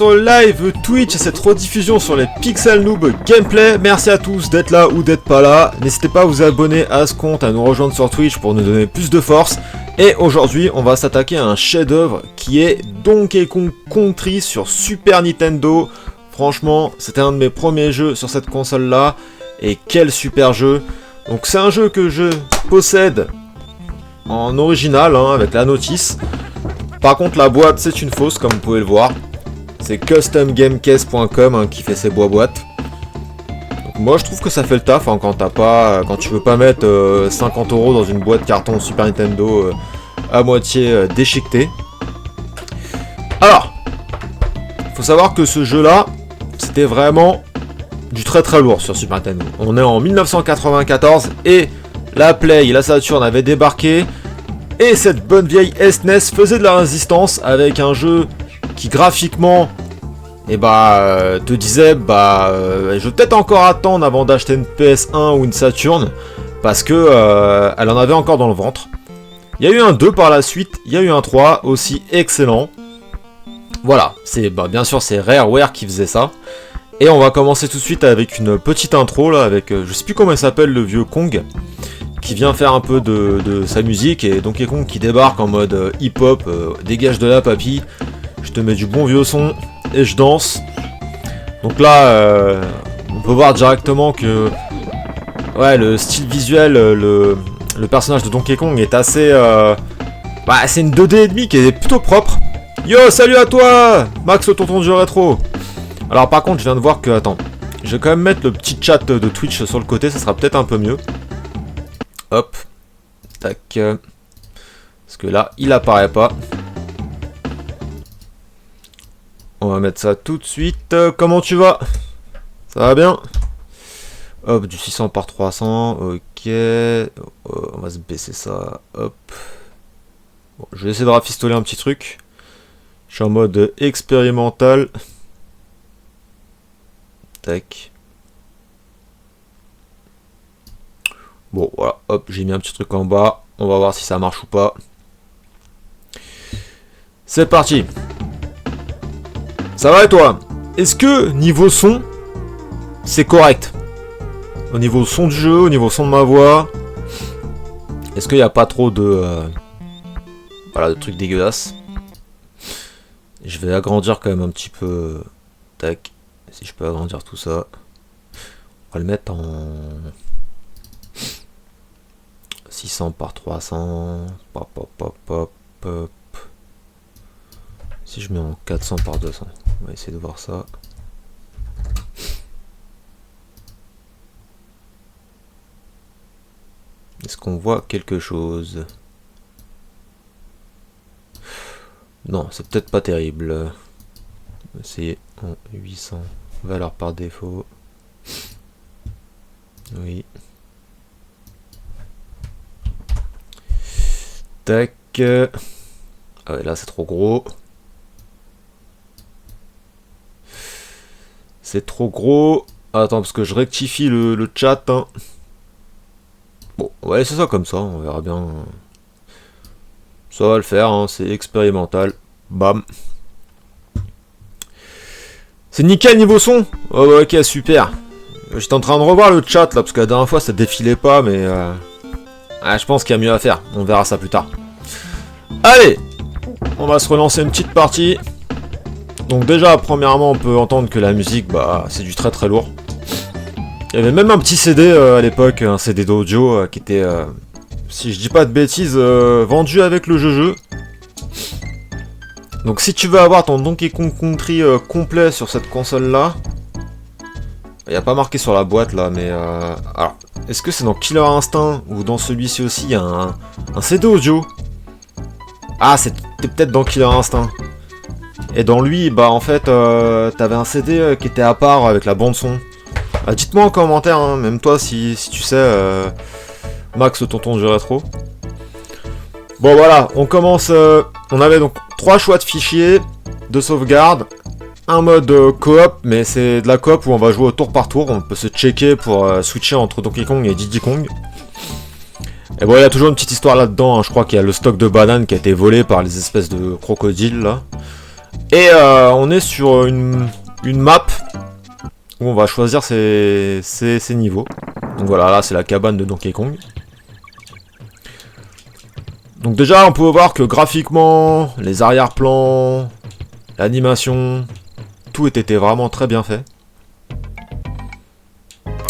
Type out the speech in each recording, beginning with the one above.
Sur le live Twitch et cette rediffusion sur les Pixel Noob Gameplay. Merci à tous d'être là ou d'être pas là. N'hésitez pas à vous abonner à ce compte, à nous rejoindre sur Twitch pour nous donner plus de force. Et aujourd'hui, on va s'attaquer à un chef-d'œuvre qui est Donkey Kong Country sur Super Nintendo. Franchement, c'était un de mes premiers jeux sur cette console-là. Et quel super jeu! Donc c'est un jeu que je possède en original, avec la notice. Par contre, la boîte, c'est une fausse, comme vous pouvez le voir. C'est customgamecase.com qui fait ces boîtes. Donc moi je trouve que ça fait le taf quand tu veux pas mettre 50 € dans une boîte carton Super Nintendo à moitié déchiquetée. Alors, faut savoir que ce jeu là, c'était vraiment du très très lourd sur Super Nintendo. On est en 1994 et la Play et la Saturn avaient débarqué. Et cette bonne vieille SNES faisait de la résistance avec un jeu qui graphiquement te disait je vais peut-être encore attendre avant d'acheter une PS1 ou une Saturn parce que elle en avait encore dans le ventre. Il y a eu un 2 par la suite, il y a eu un 3 aussi excellent. Voilà, c'est bien sûr c'est Rareware qui faisait ça. Et on va commencer tout de suite avec une petite intro là avec je sais plus comment il s'appelle le vieux Kong qui vient faire un peu de sa musique et Donkey Kong qui débarque en mode hip-hop, dégage de là papy. Je te mets du bon vieux son et je danse. Donc là, on peut voir directement que le style visuel, le personnage de Donkey Kong est assez... c'est une 2D et demi qui est plutôt propre. Yo, salut à toi Max le tonton du rétro. Alors par contre, je viens de voir que... Attends, je vais quand même mettre le petit chat de Twitch sur le côté, ça sera peut-être un peu mieux. Hop. Tac. Parce que là, il apparaît pas. On va mettre ça tout de suite. Comment tu vas? Ça va bien? Hop, du 600 par 300. Ok. On va se baisser ça. Hop. Bon, je vais essayer de rafistoler un petit truc. Je suis en mode expérimental. Tac. Bon, voilà. Hop, j'ai mis un petit truc en bas. On va voir si ça marche ou pas. C'est parti. Ça va et toi? Est-ce que niveau son, c'est correct? Au niveau son du jeu, au niveau son de ma voix, est-ce qu'il n'y a pas trop de de trucs dégueulasses? Je vais agrandir quand même un petit peu. Tac. Si je peux agrandir tout ça. On va le mettre en 600 par 300. Pop, pop, pop, pop, pop. Si je mets en 400 par 200, on va essayer de voir ça. Est-ce qu'on voit quelque chose? Non, c'est peut-être pas terrible. On va essayer en 800. Valeur par défaut. Oui. Tac. Ah ouais, là c'est trop gros. C'est trop gros. Attends, parce que je rectifie le chat. Bon, ouais, c'est ça comme ça. On verra bien. Ça va le faire. C'est expérimental. Bam. C'est nickel niveau son. Oh, ok, super. J'étais en train de revoir le chat là, parce que la dernière fois ça défilait pas, mais je pense qu'il y a mieux à faire. On verra ça plus tard. Allez, on va se relancer une petite partie. Donc déjà, premièrement, on peut entendre que la musique, c'est du très très lourd. Il y avait même un petit CD à l'époque, un CD d'audio qui était, si je dis pas de bêtises, vendu avec le jeu. Donc si tu veux avoir ton Donkey Kong Country complet sur cette console-là, il n'y a pas marqué sur la boîte là, mais alors, est-ce que c'est dans Killer Instinct ou dans celui-ci aussi, il y a un CD audio? Ah, c'était peut-être dans Killer Instinct. Et dans lui, en fait, t'avais un CD qui était à part avec la bande son. Dites-moi en commentaire, même toi, si tu sais, Max, le tonton du rétro. Bon voilà, on commence. On avait donc 3 choix de fichiers, de sauvegarde, un mode coop, mais c'est de la coop où on va jouer au tour par tour. On peut se checker pour switcher entre Donkey Kong et Diddy Kong. Et bon, il y a toujours une petite histoire là-dedans. Je crois qu'il y a le stock de bananes qui a été volé par les espèces de crocodiles là. Et on est sur une map où on va choisir ses niveaux. Donc voilà, là c'est la cabane de Donkey Kong. Donc déjà on peut voir que graphiquement, les arrière-plans, l'animation, tout était vraiment très bien fait.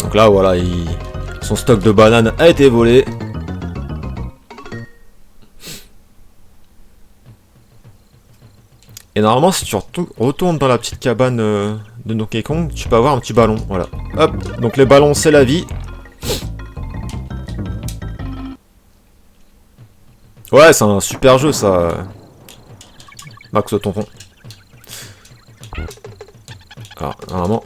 Donc là voilà, son stock de bananes a été volé. Et normalement si tu retournes dans la petite cabane de Donkey Kong, tu peux avoir un petit ballon, voilà. Hop, donc les ballons c'est la vie. Ouais, c'est un super jeu ça. Max Tonton. Alors, normalement...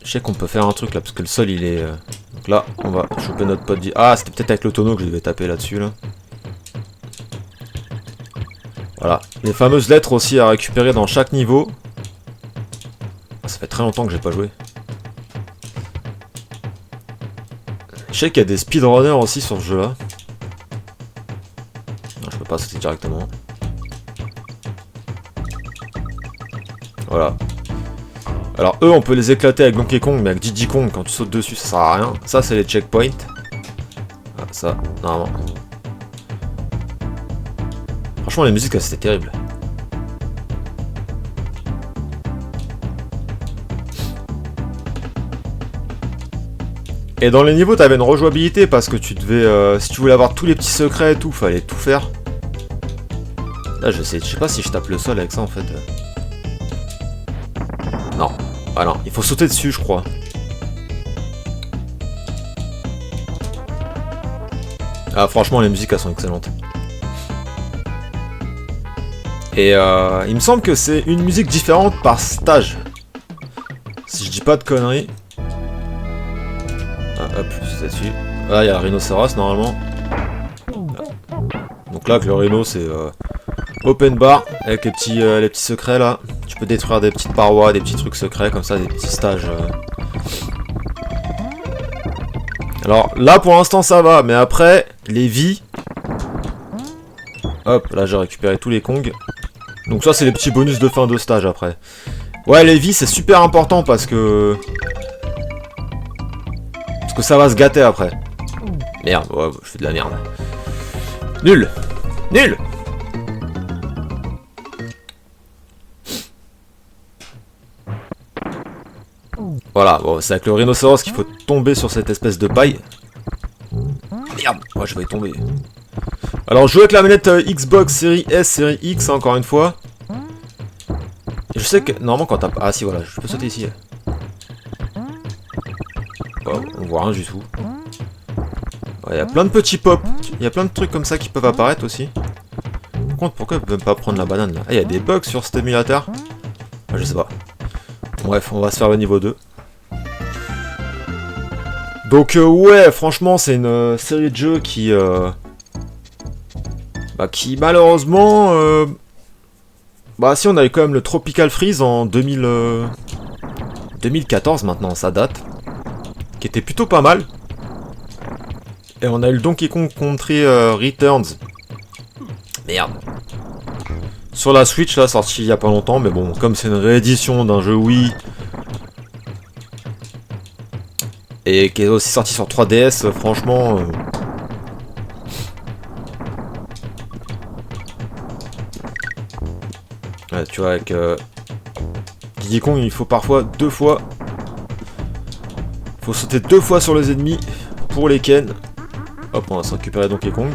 Je sais qu'on peut faire un truc là, parce que le sol il est... Donc là, on va choper notre pote. Ah, c'était peut-être avec le tonneau que je devais taper là-dessus là. Voilà, les fameuses lettres aussi à récupérer dans chaque niveau. Ah, ça fait très longtemps que j'ai pas joué. Je sais qu'il y a des speedrunners aussi sur ce jeu là. Non, je peux pas sauter directement. Voilà. Alors eux on peut les éclater avec Donkey Kong, mais avec Diddy Kong quand tu sautes dessus ça sert à rien. Ça c'est les checkpoints. Ah, ça, normalement. Franchement les musiques c'était terrible. Et dans les niveaux t'avais une rejouabilité parce que tu devais... si tu voulais avoir tous les petits secrets et tout, fallait tout faire. Là je sais pas si je tape le sol avec ça en fait. Non. Ah non, il faut sauter dessus je crois. Ah franchement les musiques elles sont excellentes. Et il me semble que c'est une musique différente par stage. Si je dis pas de conneries. Ah, hop, c'est dessus. Là il y a le rhinocéros normalement. Donc là que le rhino c'est open bar avec les petits secrets là. Tu peux détruire des petites parois, des petits trucs secrets comme ça, des petits stages. Alors là pour l'instant ça va, mais après les vies. Hop, là j'ai récupéré tous les Kongs. Donc ça c'est les petits bonus de fin de stage après. Ouais les vies c'est super important parce que ça va se gâter après. Merde, ouais, je fais de la merde. Nul. Nul. Voilà, bon, c'est avec le rhinocéros qu'il faut tomber sur cette espèce de paille. Merde, moi je vais y tomber. Alors, je joue avec la manette Xbox série S, série X, hein, encore une fois. Et je sais que, normalement, quand t'as... Ah si, voilà, je peux sauter ici. Oh, on voit rien du tout. Il y a plein de petits pops. Il y a plein de trucs comme ça qui peuvent apparaître aussi. Par contre, pourquoi ils peuvent pas prendre la banane là? Ah, il y a des bugs sur cet émulateur. Ah, je sais pas. Bref, on va se faire le niveau 2. Donc ouais, franchement, c'est une série de jeux qui malheureusement... Bah si, on a eu quand même le Tropical Freeze en 2014 maintenant, ça date. Qui était plutôt pas mal. Et on a eu le Donkey Kong Country Returns. Merde. Sur la Switch, là, sorti il y a pas longtemps, mais bon, comme c'est une réédition d'un jeu Wii... Et qui est aussi sorti sur 3DS, franchement... Ouais, tu vois, avec Diddy Kong, il faut parfois 2 fois... Faut sauter 2 fois sur les ennemis pour les ken. Hop, on va se récupérer Donkey Kong.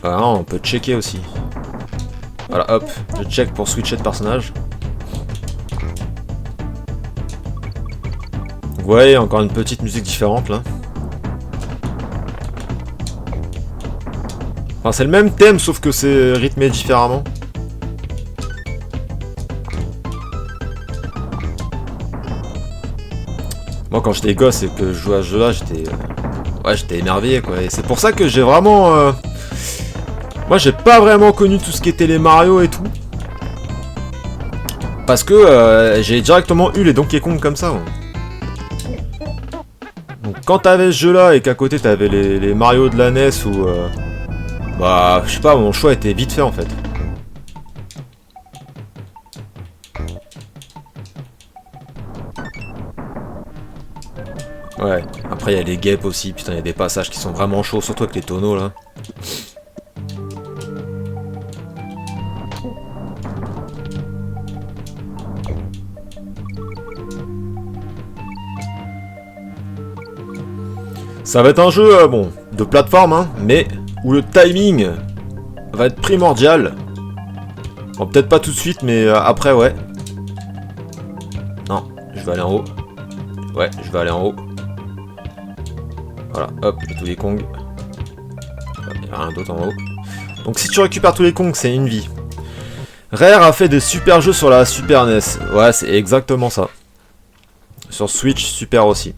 Voilà, on peut checker aussi. Voilà, hop, je check pour switcher de personnage. Vous voyez, encore une petite musique différente là. Enfin, c'est le même thème, sauf que c'est rythmé différemment. Moi, quand j'étais gosse et que je jouais à ce jeu-là, j'étais émerveillé quoi. Et c'est pour ça que j'ai vraiment... Moi, j'ai pas vraiment connu tout ce qui était les Mario et tout. Parce que j'ai directement eu les Donkey Kong comme ça. Ouais. Donc quand t'avais ce jeu là et qu'à côté t'avais les Mario de la NES ou bah je sais pas, mon choix était vite fait en fait. Ouais, après il y a les guêpes aussi, putain il y a des passages qui sont vraiment chauds, surtout avec les tonneaux là. Ça va être un jeu, bon, de plateforme, hein, mais où le timing va être primordial. Bon, peut-être pas tout de suite, mais après, ouais. Non, je vais aller en haut. Ouais, je vais aller en haut. Voilà, hop, j'ai tous les Kongs. Il n'y a rien d'autre en haut. Donc si tu récupères tous les Kongs, c'est une vie. Rare a fait des super jeux sur la Super NES. Ouais, c'est exactement ça. Sur Switch, super aussi.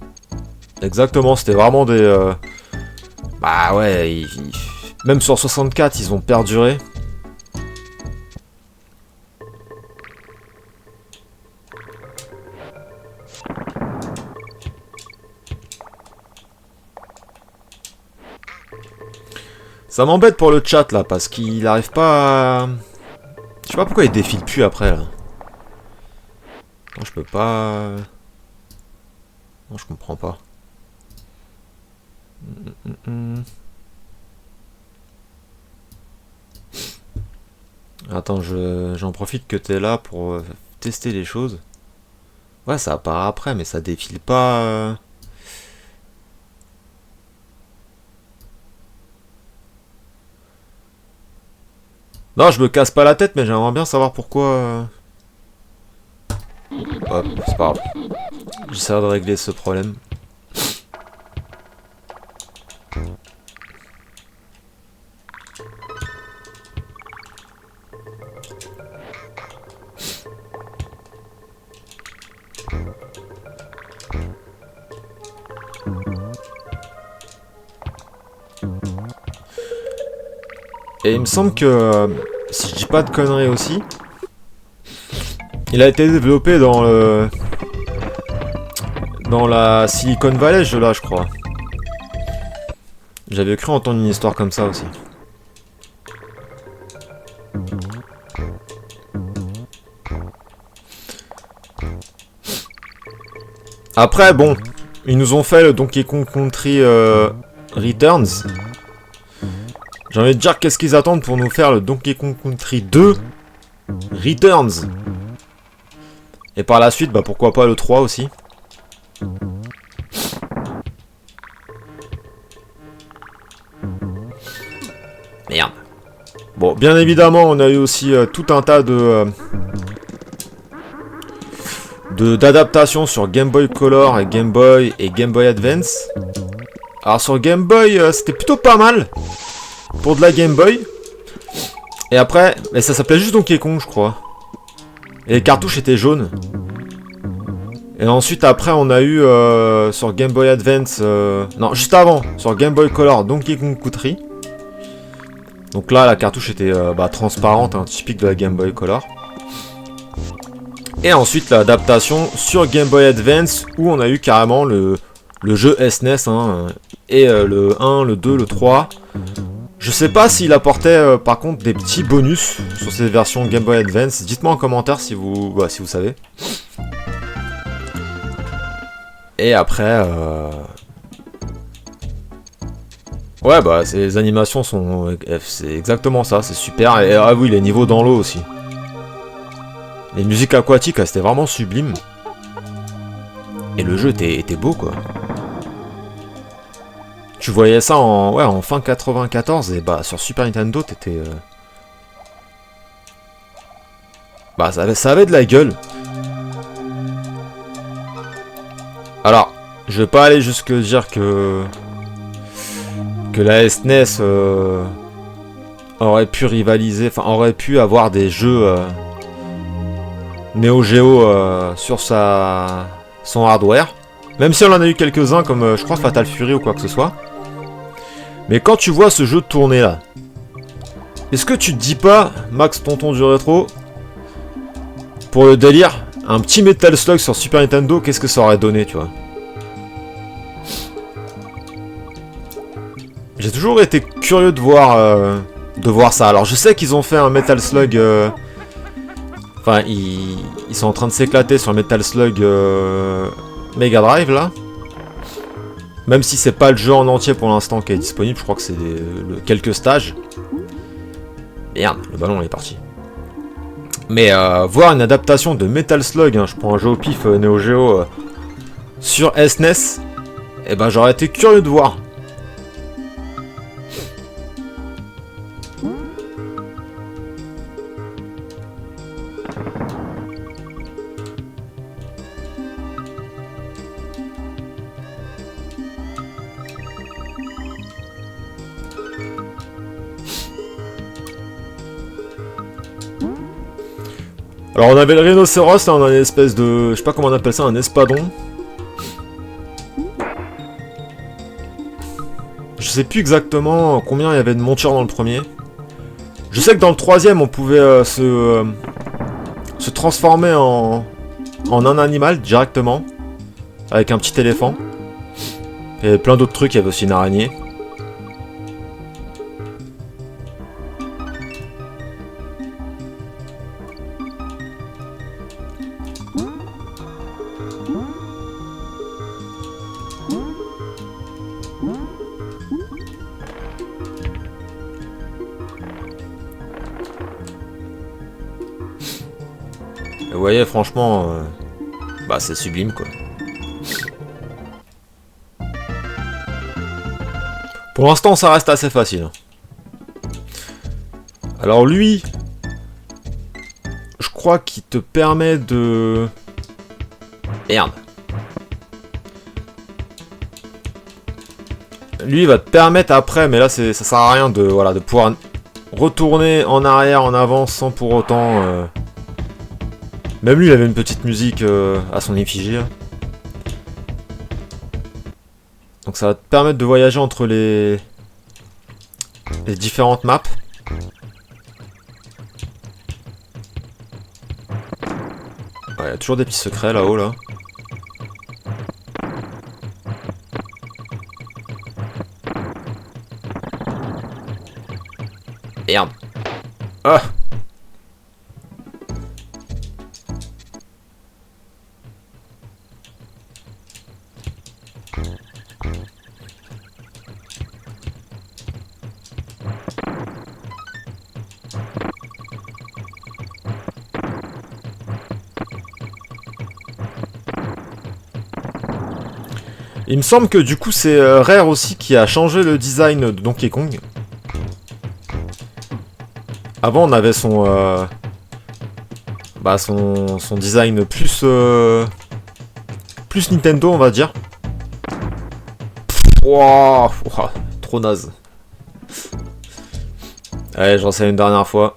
Exactement, c'était vraiment des... Bah ouais, même sur 64, ils ont perduré. Ça m'embête pour le chat là, parce qu'il arrive pas à... Je sais pas pourquoi il défile plus après là. Non, je peux pas... Non, je comprends pas. Attends, j'en profite que t'es là pour tester les choses. Ouais, ça apparaît après, mais ça défile pas... Non, je me casse pas la tête, mais j'aimerais bien savoir pourquoi... Hop, c'est pas grave. J'essaierai de régler ce problème. Et il me semble que, si je dis pas de conneries aussi, il a été développé dans le... dans la Silicon Valley, ce jeu-là, je crois. J'avais cru entendre une histoire comme ça aussi. Après, bon, ils nous ont fait le Donkey Kong Country Returns. J'ai envie de dire qu'est-ce qu'ils attendent pour nous faire le Donkey Kong Country 2 Returns. Et par la suite, bah pourquoi pas le 3 aussi. Merde. Bon, bien évidemment, on a eu aussi tout un tas de... d'adaptations sur Game Boy Color et Game Boy Advance. Alors sur Game Boy, c'était plutôt pas mal. Pour de la Game Boy. Et après, mais ça s'appelait juste Donkey Kong, je crois. Et les cartouches étaient jaunes. Et ensuite, après, on a eu sur Game Boy Advance... non, juste avant, sur Game Boy Color, Donkey Kong Country. Donc là, la cartouche était transparente, hein, typique de la Game Boy Color. Et ensuite, l'adaptation sur Game Boy Advance, où on a eu carrément le jeu SNES, hein, et le 1, le 2, le 3... Je sais pas s'il apportait par contre des petits bonus sur cette version Game Boy Advance. Dites-moi en commentaire si vous savez. Et après... Ouais bah les animations sont... C'est exactement ça, c'est super. Et ah oui, les niveaux dans l'eau aussi. Les musiques aquatiques, c'était vraiment sublime. Et le jeu était beau quoi. Tu voyais ça en fin 94 et bah sur Super Nintendo t'étais... Bah ça avait de la gueule. Alors, je vais pas aller jusque dire que la SNES aurait pu rivaliser, enfin aurait pu avoir des jeux Neo Geo sur son hardware. Même si on en a eu quelques-uns comme je crois Fatal Fury ou quoi que ce soit. Mais quand tu vois ce jeu tourner là, est-ce que tu te dis pas, Max Tonton du rétro, pour le délire, un petit Metal Slug sur Super Nintendo, qu'est-ce que ça aurait donné, tu vois? J'ai toujours été curieux de voir ça. Alors je sais qu'ils ont fait un Metal Slug... Enfin, ils sont en train de s'éclater sur Metal Slug Mega Drive là. Même si c'est pas le jeu en entier pour l'instant qui est disponible, je crois que c'est quelques stages. Merde, le ballon est parti. Mais voir une adaptation de Metal Slug, hein, je prends un jeu au pif Neo Geo sur SNES, et ben j'aurais été curieux de voir. Alors on avait le rhinocéros, là on a une espèce de... Je sais pas comment on appelle ça, un espadon. Je sais plus exactement combien il y avait de montures dans le premier. Je sais que dans le troisième on pouvait se transformer en un animal directement. Avec un petit éléphant. Et plein d'autres trucs, il y avait aussi une araignée. Vous voyez, franchement, bah c'est sublime quoi. Pour l'instant, ça reste assez facile. Alors lui, je crois qu'il te permet de... Merde. Lui, il va te permettre après, mais là, ça sert à rien de, voilà, de pouvoir retourner en arrière, en avant, sans pour autant... Même lui, il avait une petite musique à son effigie. Donc ça va te permettre de voyager entre les différentes maps. Ouais, il y a toujours des petits secrets là-haut, là. Merde. Ah! Il me semble que du coup c'est Rare aussi qui a changé le design de Donkey Kong. Avant on avait son son design plus plus Nintendo on va dire. Wouah, trop naze. Allez, j'en sais une dernière fois.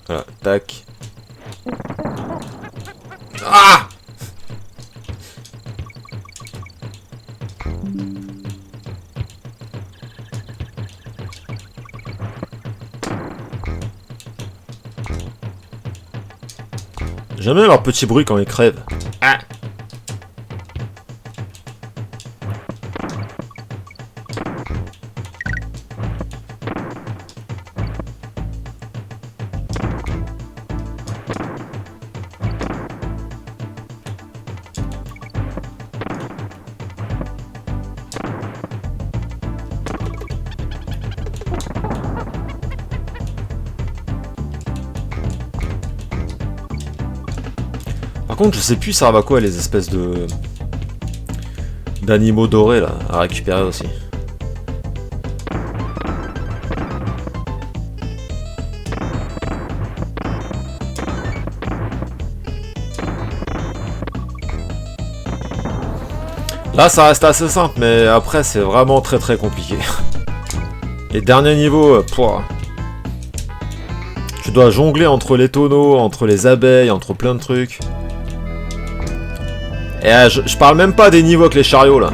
Voilà, tac. Ah! J'aime bien leur petit bruit quand ils crèvent. Ah! Par contre, je sais plus ça servent à quoi les espèces de d'animaux dorés là à récupérer aussi. Là, ça reste assez simple, mais après, c'est vraiment très très compliqué. Les derniers niveaux, tu dois jongler entre les tonneaux, entre les abeilles, entre plein de trucs. Et je parle même pas des niveaux avec les chariots là.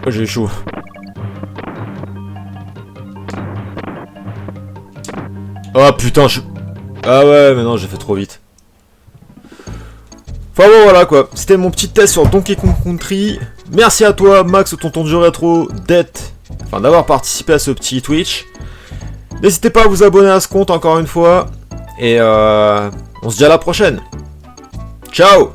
Oh, j'ai chaud. Oh putain, je... Ah ouais, mais non, j'ai fait trop vite. Enfin bon, voilà quoi. C'était mon petit test sur Donkey Kong Country. Merci à toi, Max, tonton du rétro, d'avoir participé à ce petit Twitch. N'hésitez pas à vous abonner à ce compte encore une fois. Et on se dit à la prochaine. Ciao!